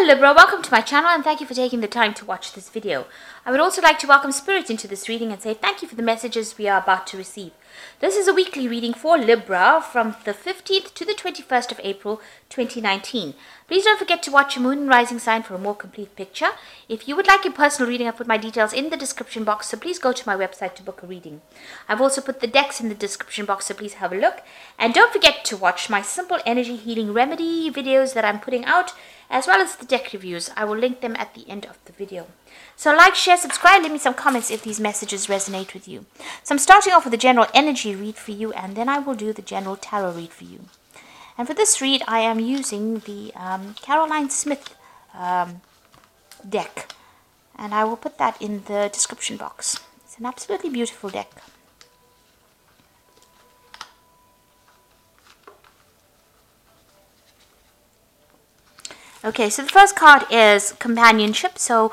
Libra, welcome to my channel and thank you for taking the time to watch this video. I would also like to welcome Spirit into this reading and say thank you for the messages we are about to receive. This is a weekly reading for Libra from the 15th to the 21st of April 2019. Please don't forget to watch your moon and rising sign for a more complete picture. If you would like a personal reading, I've put my details in the description box, so please go to my website to book a reading. I've also put the decks in the description box, so please have a look. And don't forget to watch my simple energy healing remedy videos that I'm putting out, as well as the deck reviews. I will link them at the end of the video. So like, share, subscribe, leave me some comments if these messages resonate with you. So I'm starting off with a general energy read for you, and then I will do the general tarot read for you. And for this read, I am using the Caroline Smith deck, and I will put that in the description box. It's an absolutely beautiful deck. Okay, so the first card is companionship. So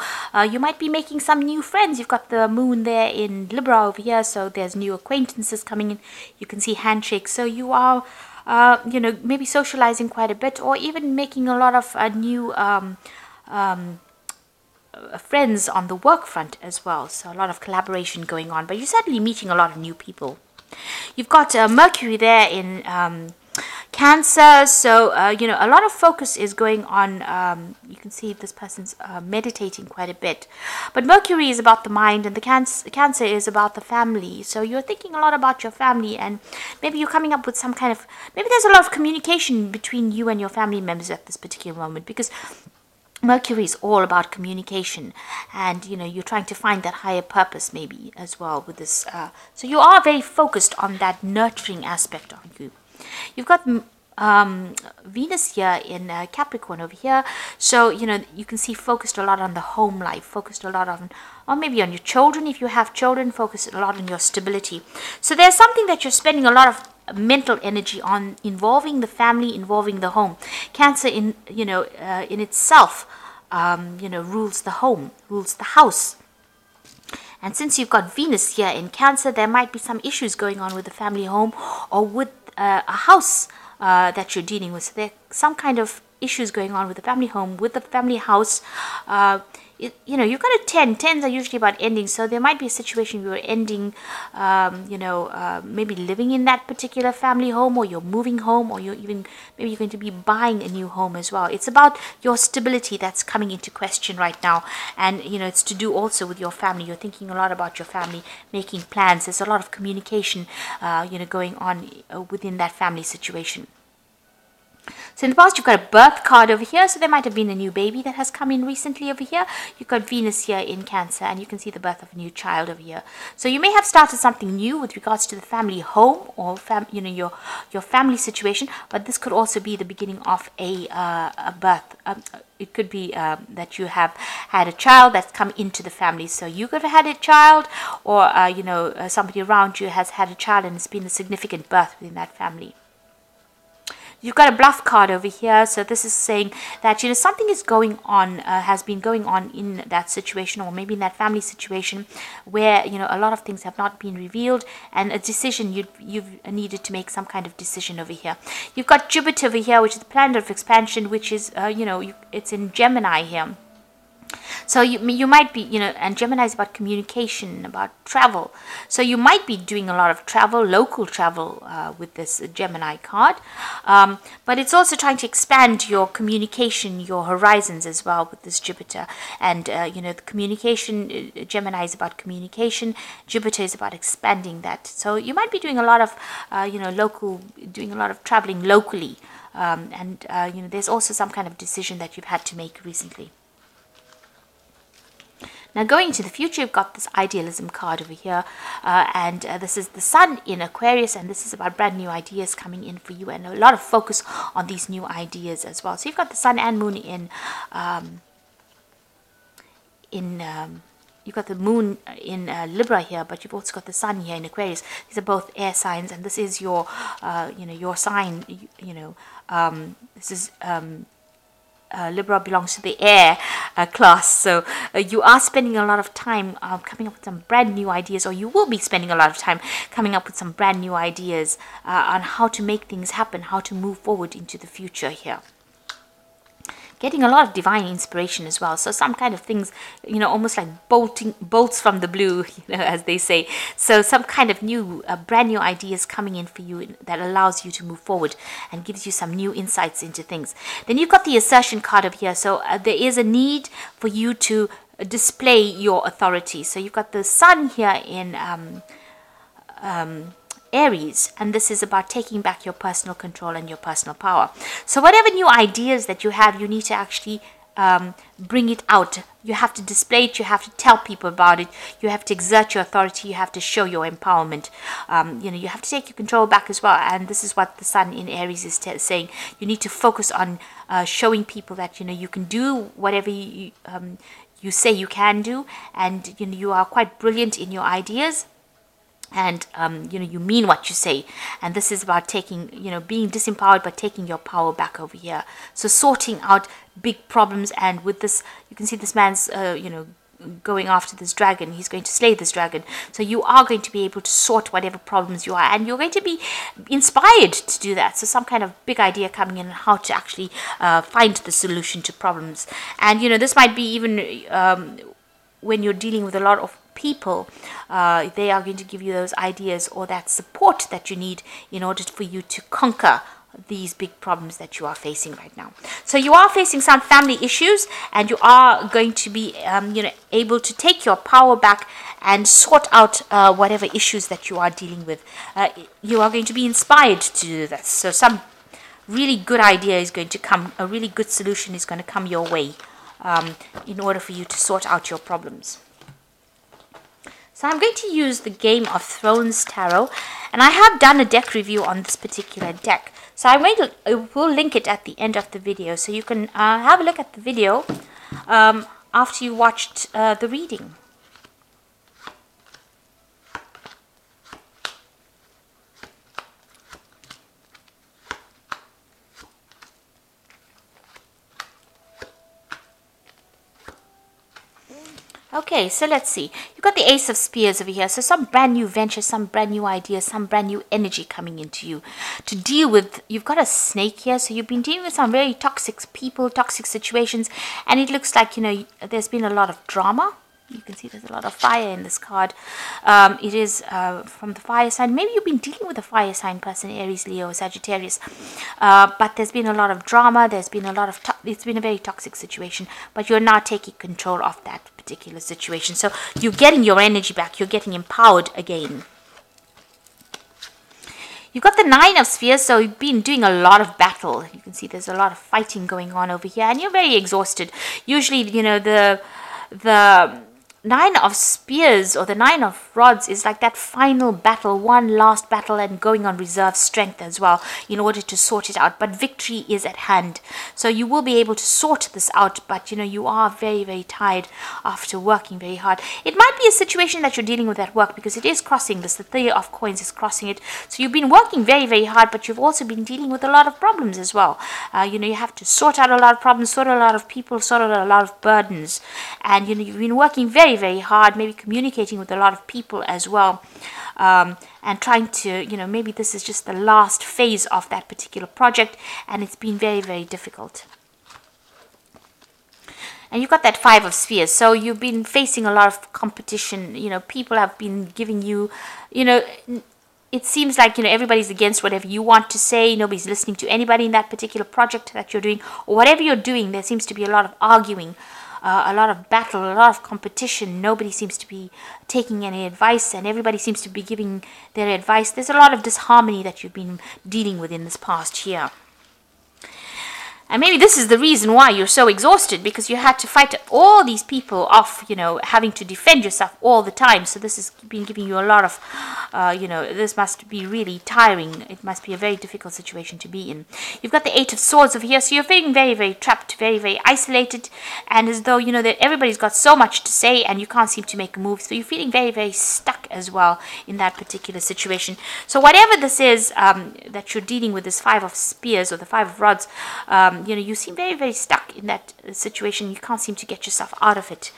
you might be making some new friends. You've got the moon there in Libra over here, so there's new acquaintances coming in. You can see handshakes. So you are, maybe socializing quite a bit, or even making a lot of new friends on the work front as well. So a lot of collaboration going on, but you're certainly meeting a lot of new people. You've got Mercury there in Cancer, so a lot of focus is going on. You can see this person's meditating quite a bit, but Mercury is about the mind, and the Cancer is about the family. So you're thinking a lot about your family, and maybe you're coming up with some kind of, maybe there's a lot of communication between you and your family members at this particular moment, because Mercury is all about communication, and you're trying to find that higher purpose maybe as well with this. So you are very focused on that nurturing aspect of you. You've got Venus here in Capricorn over here, so you can see focused a lot on the home life, focused a lot on, or maybe on your children if you have children, focused a lot on your stability. So there's something that you're spending a lot of mental energy on, involving the family, involving the home. Cancer in itself rules the home, rules the house. And since you've got Venus here in Cancer, there might be some issues going on with the family home, or with a house that you're dealing with. So there are some kind of issues going on with the family home, with the family house. You've got a 10. 10s are usually about ending, so there might be a situation where you're ending, maybe living in that particular family home, or you're moving home, or maybe you're going to be buying a new home as well. It's about your stability that's coming into question right now, and it's to do also with your family. You're thinking a lot about your family, making plans. There's a lot of communication, going on within that family situation. So in the past, you've got a birth card over here, so there might have been a new baby that has come in recently over here. You've got Venus here in Cancer, and you can see the birth of a new child over here. So you may have started something new with regards to the family home, or your family situation, but this could also be the beginning of a birth. It could be that you have had a child that's come into the family. So you could have had a child, or somebody around you has had a child, and it's been a significant birth within that family. You've got a bluff card over here, so this is saying that something is going on, has been going on in that situation, or maybe in that family situation, where a lot of things have not been revealed, and a decision you've needed to make some kind of decision over here. You've got Jupiter over here, which is the planet of expansion, which is it's in Gemini here. So you might be, and Gemini is about communication, about travel. So you might be doing a lot of travel, local travel, with this Gemini card. But it's also trying to expand your communication, your horizons as well with this Jupiter. And, the communication, Gemini is about communication. Jupiter is about expanding that. So you might be doing a lot of, doing a lot of traveling locally. There's also some kind of decision that you've had to make recently. Now going into the future, you've got this idealism card over here, and this is the Sun in Aquarius, and this is about brand new ideas coming in for you, and a lot of focus on these new ideas as well. So you've got the Sun and Moon you've got the Moon in Libra here, but you've also got the Sun here in Aquarius. These are both air signs, and this is your your sign. This is Libra belongs to the air class, so you are spending a lot of time coming up with some brand new ideas, or you will be spending a lot of time coming up with some brand new ideas on how to make things happen, how to move forward into the future here. getting a lot of divine inspiration as well. So some kind of things, almost like bolts from the blue, as they say. So some kind of new, brand new ideas coming in for you that allows you to move forward and gives you some new insights into things. Then you've got the assertion card up here. So there is a need for you to display your authority. So you've got the sun here in Aries, and this is about taking back your personal control and your personal power. So whatever new ideas that you have, you need to actually bring it out. You have to display it. You have to tell people about it. You have to exert your authority. You have to show your empowerment. You have to take your control back as well. And this is what the sun in Aries is saying. You need to focus on showing people that you can do whatever you say you can do, and you are quite brilliant in your ideas. And you mean what you say. And this is about taking, being disempowered, but taking your power back over here. So sorting out big problems. And with this, you can see this man's going after this dragon. He's going to slay this dragon. So you are going to be able to sort whatever problems you are, and you're going to be inspired to do that. So some kind of big idea coming in on how to actually find the solution to problems. And this might be even when you're dealing with a lot of people, they are going to give you those ideas or that support that you need in order for you to conquer these big problems that you are facing right now. So you are facing some family issues, and you are going to be able to take your power back and sort out whatever issues that you are dealing with. You are going to be inspired to do that. So some really good idea is going to come, a really good solution is going to come your way in order for you to sort out your problems. So I'm going to use the Game of Thrones Tarot, and I have done a deck review on this particular deck. So I will link it at the end of the video, so you can have a look at the video after you watched the reading. Okay, so let's see. You've got the Ace of Spears over here. So some brand new venture, some brand new ideas, some brand new energy coming into you to deal with. You've got a snake here. So you've been dealing with some very toxic people, toxic situations. And it looks like, there's been a lot of drama. You can see there's a lot of fire in this card. It is from the fire sign. Maybe you've been dealing with a fire sign person, Aries, Leo, Sagittarius. But there's been a lot of drama. There's been a lot of... it's been a very toxic situation. But you're now taking control of that particular situation. So you're getting your energy back. You're getting empowered again. You've got the Nine of Spears, so you've been doing a lot of battle. You can see there's a lot of fighting going on over here. And you're very exhausted. Usually, the Nine of Spears or the Nine of Rods is like that final battle, one last battle, and going on reserve strength as well in order to sort it out. But victory is at hand. So you will be able to sort this out, but you are very, very tired after working very hard. It might be a situation that you're dealing with at work, because it is crossing this. The Three of Coins is crossing it. So you've been working very, very hard, but you've also been dealing with a lot of problems as well. You have to sort out a lot of problems, sort out a lot of people, sort out a lot of burdens. And you've been working very, very hard, maybe communicating with a lot of people as well, and trying to, maybe this is just the last phase of that particular project, and it's been very, very difficult. And you've got that Five of Spears, so you've been facing a lot of competition. People have been giving you, it seems like, everybody's against whatever you want to say. Nobody's listening to anybody in that particular project that you're doing, or whatever you're doing. There seems to be a lot of arguing, a lot of battle, a lot of competition. Nobody seems to be taking any advice, and everybody seems to be giving their advice. There's a lot of disharmony that you've been dealing with in this past year. And maybe this is the reason why you're so exhausted, because you had to fight all these people off, having to defend yourself all the time. So this has been giving you a lot of, this must be really tiring. It must be a very difficult situation to be in. You've got the Eight of Swords over here. So you're feeling very, very trapped, very, very isolated. And as though, that everybody's got so much to say and you can't seem to make a move. So you're feeling very, very stuck as well in that particular situation. So whatever this is that you're dealing with, this Five of Spears or the Five of Rods, you seem very, very stuck in that situation. You can't seem to get yourself out of it.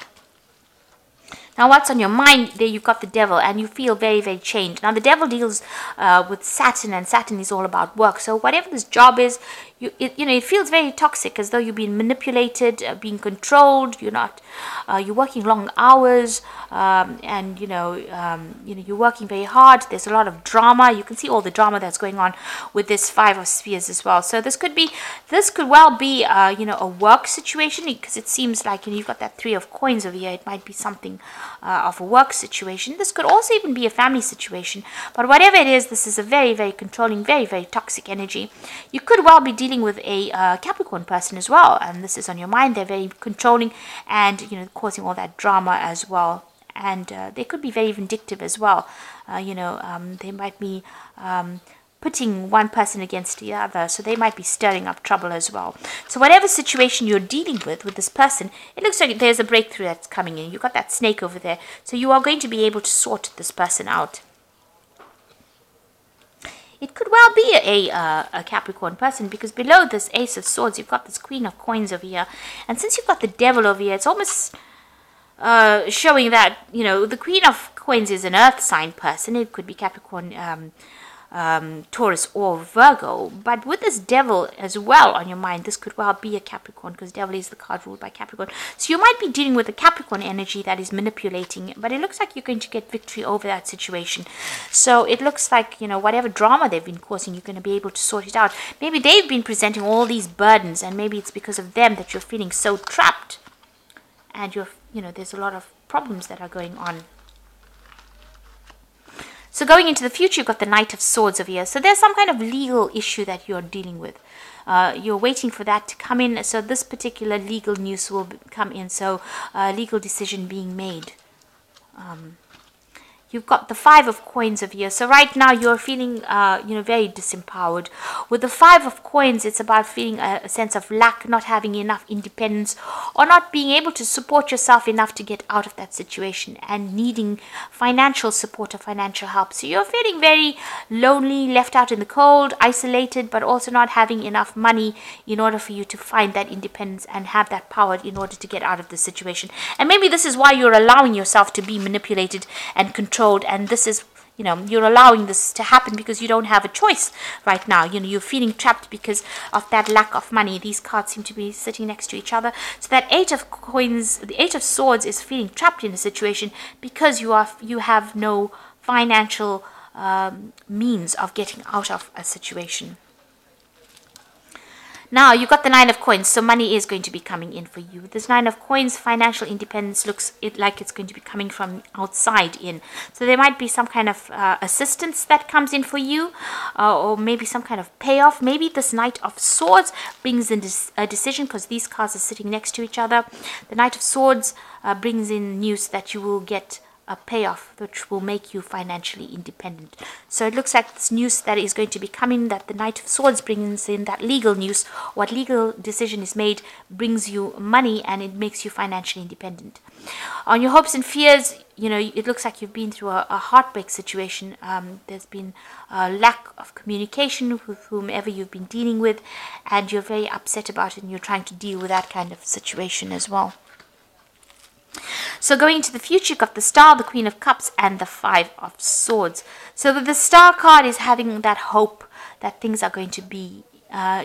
Now, what's on your mind? There you've got the devil, and you feel very, very chained. Now, the devil deals with Saturn, and Saturn is all about work. So, whatever this job is, it feels very toxic, as though you're being manipulated, being controlled. You're working long hours, and you're working very hard. There's a lot of drama. You can see all the drama that's going on with this Five of Spheres as well. So, this could well be, a work situation, because it seems like you've got that Three of Coins over here. It might be something of a work situation. This could also even be a family situation, but whatever it is, this is a very, very controlling, very, very toxic energy. You could well be dealing with a Capricorn person as well, and this is on your mind. They're very controlling and causing all that drama as well, and they could be very vindictive as well. They might be putting one person against the other, so they might be stirring up trouble as well. So whatever situation you're dealing with this person, it looks like there's a breakthrough that's coming in. You've got that snake over there, so you are going to be able to sort this person out. It could well be a Capricorn person, because below this Ace of Swords, you've got this Queen of Coins over here, and since you've got the Devil over here, it's almost showing that the Queen of Coins is an Earth sign person. It could be Capricorn, Taurus or Virgo, but with this Devil as well on your mind, this could well be a Capricorn, because Devil is the card ruled by Capricorn. So you might be dealing with a Capricorn energy that is manipulating, but it looks like you're going to get victory over that situation. So it looks like whatever drama they've been causing, you're going to be able to sort it out. Maybe they've been presenting all these burdens, and maybe it's because of them that you're feeling so trapped, and there's a lot of problems that are going on. So going into the future, you've got the Knight of Swords over here. So there's some kind of legal issue that you're dealing with. You're waiting for that to come in. So this particular legal news will come in. So legal decision being made. You've got the Five of Coins over here. So right now you're feeling, very disempowered. With the Five of Coins, it's about feeling a sense of lack, not having enough independence, or not being able to support yourself enough to get out of that situation, and needing financial support or financial help. So you're feeling very lonely, left out in the cold, isolated, but also not having enough money in order for you to find that independence and have that power in order to get out of the situation. And maybe this is why you're allowing yourself to be manipulated and controlled. And this is, you're allowing this to happen because you don't have a choice right now. You're feeling trapped because of that lack of money. These cards seem to be sitting next to each other. So that Eight of Coins, the Eight of Swords, is feeling trapped in a situation because you have no financial means of getting out of a situation. Now, you've got the Nine of Coins, so money is going to be coming in for you. This Nine of Coins, financial independence, looks like it's going to be coming from outside in. So there might be some kind of assistance that comes in for you, or maybe some kind of payoff. Maybe this Knight of Swords brings in a decision, because these cards are sitting next to each other. The Knight of Swords brings in news that you will get a payoff which will make you financially independent. So it looks like this news that is going to be coming, that the Knight of Swords brings in, that legal news, what legal decision is made, brings you money, and it makes you financially independent. On your hopes and fears, it looks like you've been through a heartbreak situation. There's been a lack of communication with whomever you've been dealing with, and you're very upset about it, and you're trying to deal with that kind of situation as well. So going into the future, you've got the Star, the Queen of Cups, and the Five of Swords. So the Star card is having that hope that things are going to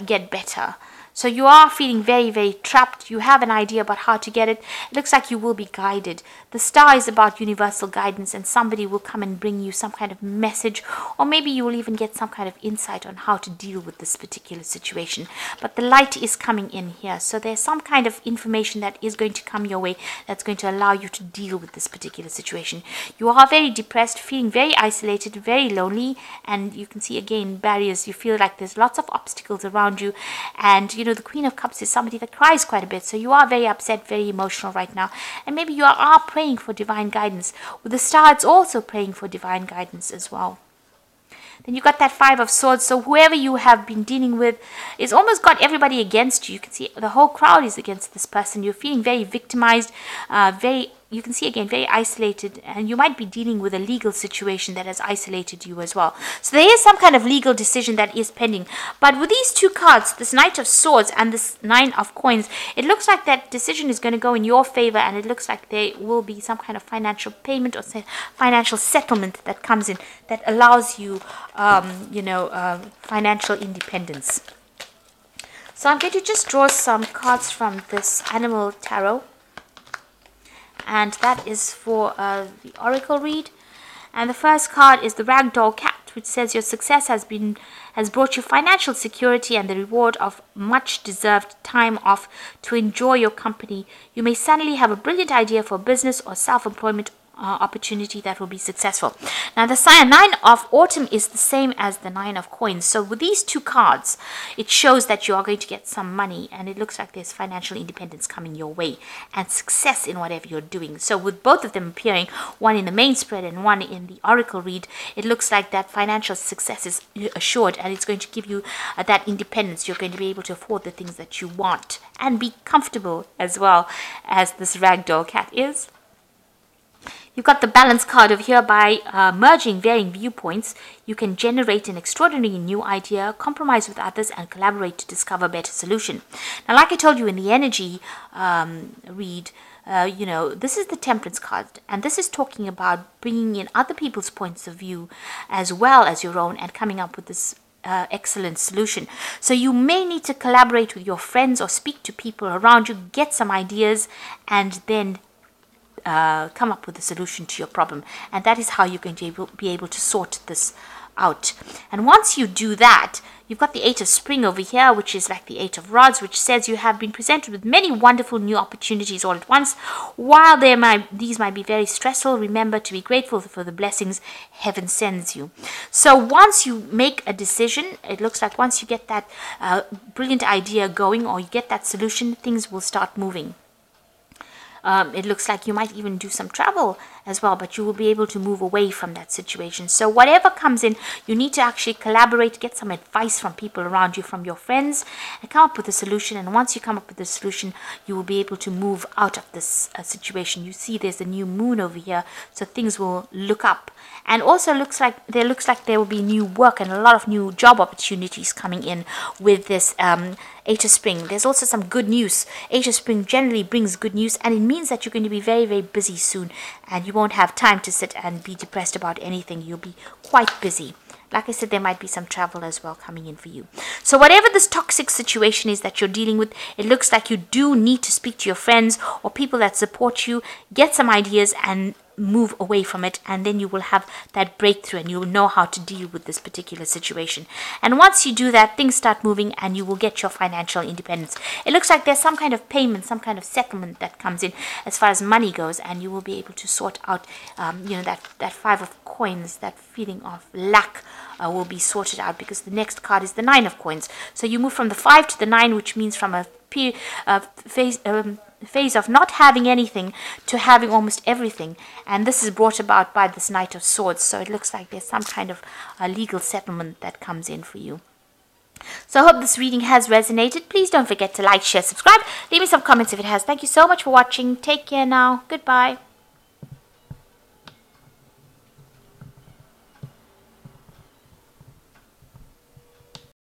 get better. So you are feeling very, very trapped. You have an idea about how to get it. It looks like you will be guided. The Star is about universal guidance, and somebody will come and bring you some kind of message, or maybe you will even get some kind of insight on how to deal with this particular situation. But the light is coming in here. So there's some kind of information that is going to come your way that's going to allow you to deal with this particular situation. You are very depressed, feeling very isolated, very lonely, and you can see again barriers. You feel like there's lots of obstacles around you, and the Queen of Cups is somebody that cries quite a bit, so you are very upset, very emotional right now, and maybe you are praying for divine guidance. With the Star, it's also praying for divine guidance as well. Then you got that Five of Swords, so whoever you have been dealing with is almost got everybody against you. You can see the whole crowd is against this person. You're feeling very victimized, very you can see again, very isolated, and you might be dealing with a legal situation that has isolated you as well. So there is some kind of legal decision that is pending. But with these two cards, this Knight of Swords and this Nine of Coins, it looks like that decision is going to go in your favor, and it looks like there will be some kind of financial payment or financial settlement that comes in that allows you, financial independence. So I'm going to just draw some cards from this Animal Tarot. And that is for the Oracle read. And the first card is the Ragdoll Cat, which says your success has brought you financial security and the reward of much deserved time off to enjoy your company. You may suddenly have a brilliant idea for business or self-employment opportunity that will be successful. Now the Nine of Autumn is the same as the Nine of Coins. So with these two cards, it shows that you are going to get some money, and it looks like there's financial independence coming your way and success in whatever you're doing. So with both of them appearing, one in the main spread and one in the Oracle read, it looks like that financial success is assured, and it's going to give you that independence. You're going to be able to afford the things that you want and be comfortable as well as this Ragdoll Cat is. You've got the balance card over here. By merging varying viewpoints, you can generate an extraordinary new idea, compromise with others, and collaborate to discover a better solution. Now, like I told you in the energy read, this is the Temperance card, and this is talking about bringing in other people's points of view as well as your own and coming up with this excellent solution. So you may need to collaborate with your friends or speak to people around you, get some ideas, and then come up with a solution to your problem. And that is how you're going to be able to sort this out. And once you do that, you've got the Eight of Spring over here, which is like the Eight of Rods, which says you have been presented with many wonderful new opportunities all at once. While these might be very stressful, remember to be grateful for the blessings heaven sends you. So once you make a decision, it looks like once you get that brilliant idea going, or you get that solution, things will start moving. It looks like you might even do some travel as well, but you will be able to move away from that situation. So whatever comes in, you need to actually collaborate, get some advice from people around you, from your friends, and come up with a solution. And once you come up with a solution, you will be able to move out of this situation. You see there's a new moon over here, so things will look up. And also looks like there will be new work and a lot of new job opportunities coming in with this Eight of Spring. There's also some good news. Eight of Spring generally brings good news, and it means that you're going to be very, very busy soon, and you won't have time to sit and be depressed about anything. You'll be quite busy. Like I said, there might be some travel as well coming in for you. So whatever this toxic situation is that you're dealing with, it looks like you do need to speak to your friends or people that support you, get some ideas and move away from it, and then you will have that breakthrough and you will know how to deal with this particular situation. And once you do that, things start moving and you will get your financial independence. It looks like there's some kind of payment, some kind of settlement that comes in as far as money goes, and you will be able to sort out that Five of Coins, that feeling of lack will be sorted out, because the next card is the Nine of Coins. So you move from the 5 to the 9, which means from a phase of not having anything to having almost everything, and this is brought about by this Knight of Swords. So it looks like there's some kind of legal settlement that comes in for you. So I hope this reading has resonated. Please don't forget to like, share, subscribe. Leave me some comments if it has. Thank you so much for watching. Take care now. Goodbye.